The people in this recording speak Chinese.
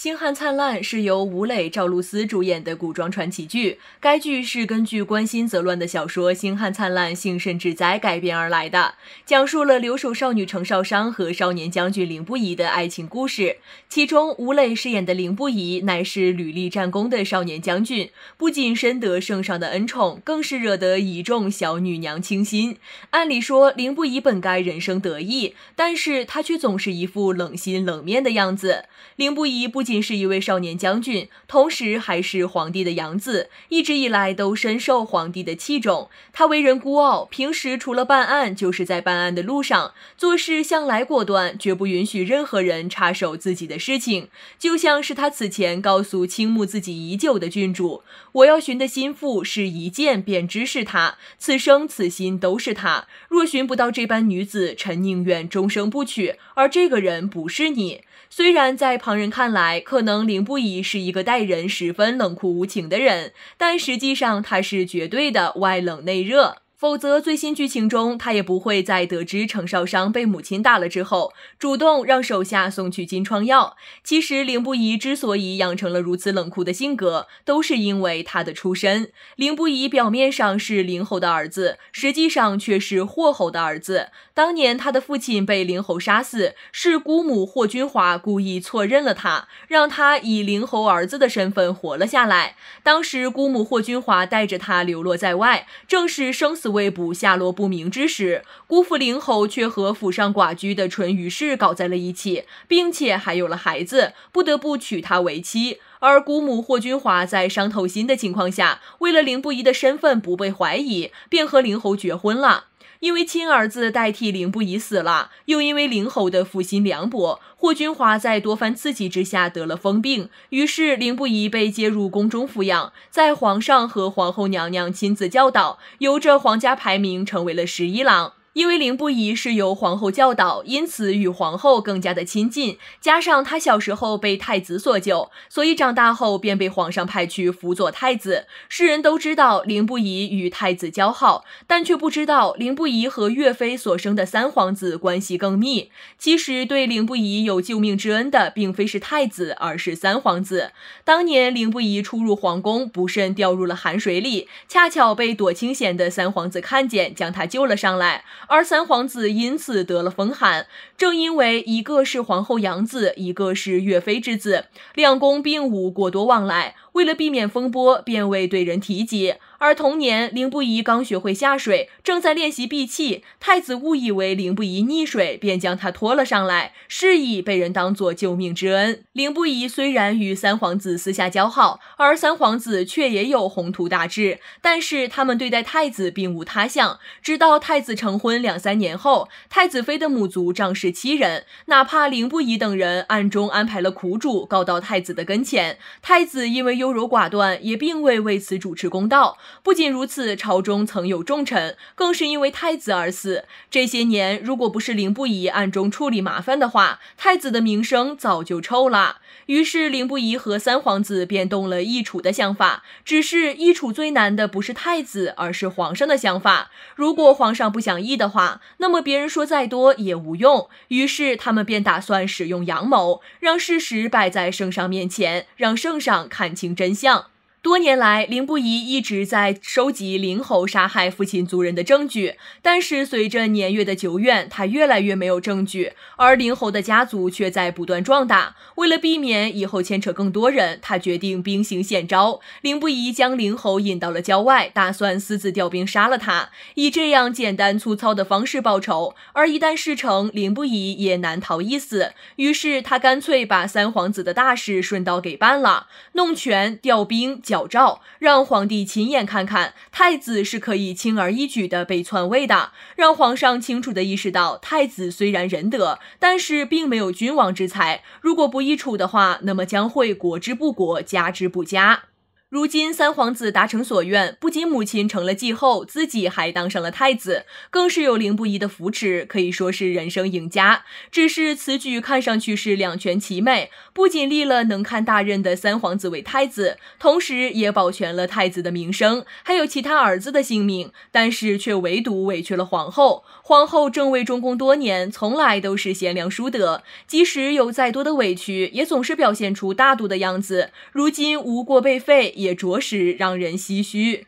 星汉灿烂》是由吴磊、赵露思主演的古装传奇剧，该剧是根据关心则乱的小说《星汉灿烂，幸甚至哉》改编而来的，讲述了留守少女程少商和少年将军凌不疑的爱情故事。其中，吴磊饰演的凌不疑乃是屡立战功的少年将军，不仅深得圣上的恩宠，更是惹得一众小女娘倾心。按理说，凌不疑本该人生得意，但是他却总是一副冷心冷面的样子。凌不疑不仅是一位少年将军，同时还是皇帝的养子，一直以来都深受皇帝的器重。他为人孤傲，平时除了办案就是在办案的路上，做事向来果断，绝不允许任何人插手自己的事情。就像是他此前告诉倾慕自己已久的郡主，我要寻的心腹是一见便知是他，此生此心都是他，若寻不到这般女子，臣宁愿终生不娶，而这个人不是你。虽然在旁人看来，可能凌不疑是一个待人十分冷酷无情的人，但实际上他是绝对的外冷内热。否则最新剧情中，他也不会在得知程少商被母亲打了之后，主动让手下送去金疮药。其实凌不疑之所以养成了如此冷酷的性格，都是因为他的出身。凌不疑表面上是凌侯的儿子，实际上却是霍侯的儿子。当年他的父亲被凌侯杀死，是姑母霍君华故意错认了他，让他以凌侯儿子的身份活了下来。当时姑母霍君华带着他流落在外，正是生死未卜、下落不明之时，姑父凌侯却和府上寡居的淳于氏搞在了一起，并且还有了孩子，不得不娶她为妻。而姑母霍君华在伤透心的情况下，为了凌不疑的身份不被怀疑，便和凌侯绝婚了。因为亲儿子代替凌不疑死了，又因为凌侯的负心凉薄，霍君华在多番刺激之下得了疯病，于是凌不疑被接入宫中抚养，在皇上和皇后娘娘亲自教导，由着皇家排名成为了11郎。因为凌不疑是由皇后教导，因此与皇后更加的亲近，加上他小时候被太子所救，所以长大后便被皇上派去辅佐太子。世人都知道凌不疑与太子交好，但却不知道凌不疑和岳飞所生的三皇子关系更密。其实对凌不疑有救命之恩的并非是太子，而是三皇子。当年凌不疑出入皇宫，不慎掉入了寒水里，恰巧被躲清闲的三皇子看见，将他救了上来，而三皇子因此得了风寒。正因为一个是皇后养子，一个是岳飞之子，两宫并无过多往来，为了避免风波，便未对人提及。而同年，凌不疑刚学会下水，正在练习闭气，太子误以为凌不疑溺水，便将他拖了上来，是以被人当作救命之恩。凌不疑虽然与三皇子私下交好，而三皇子却也有宏图大志，但是他们对待太子并无他想。直到太子成婚2-3年后，太子妃的母族仗势欺人，哪怕凌不疑等人暗中安排了苦主告到太子的跟前，太子因为优柔寡断，也并未为此主持公道。不仅如此，朝中曾有重臣更是因为太子而死。这些年，如果不是凌不疑暗中处理麻烦的话，太子的名声早就臭了。于是凌不疑和三皇子便动了易储的想法，只是易储最难的不是太子，而是皇上的想法。如果皇上不想议的话，那么别人说再多也无用。于是他们便打算使用阳谋，让事实摆在圣上面前，让圣上看清真相。多年来，凌不疑一直在收集凌侯杀害父亲族人的证据，但是随着年月的久远，他越来越没有证据，而凌侯的家族却在不断壮大。为了避免以后牵扯更多人，他决定兵行险招。凌不疑将凌侯引到了郊外，打算私自调兵杀了他，以这样简单粗糙的方式报仇。而一旦事成，凌不疑也难逃一死，于是他干脆把三皇子的大事顺道给办了，弄权、调兵、矫诏，让皇帝亲眼看看太子是可以轻而易举的被篡位的，让皇上清楚地意识到太子虽然仁德，但是并没有君王之才，如果不易处的话，那么将会国之不国，家之不家。如今三皇子达成所愿，不仅母亲成了继后，自己还当上了太子，更是有凌不疑的扶持，可以说是人生赢家。只是此举看上去是两全其美，不仅立了能看大任的三皇子为太子，同时也保全了太子的名声，还有其他儿子的性命，但是却唯独委屈了皇后。皇后正为中宫多年，从来都是贤良淑德，即使有再多的委屈，也总是表现出大度的样子。如今无过被废，也着实让人唏嘘。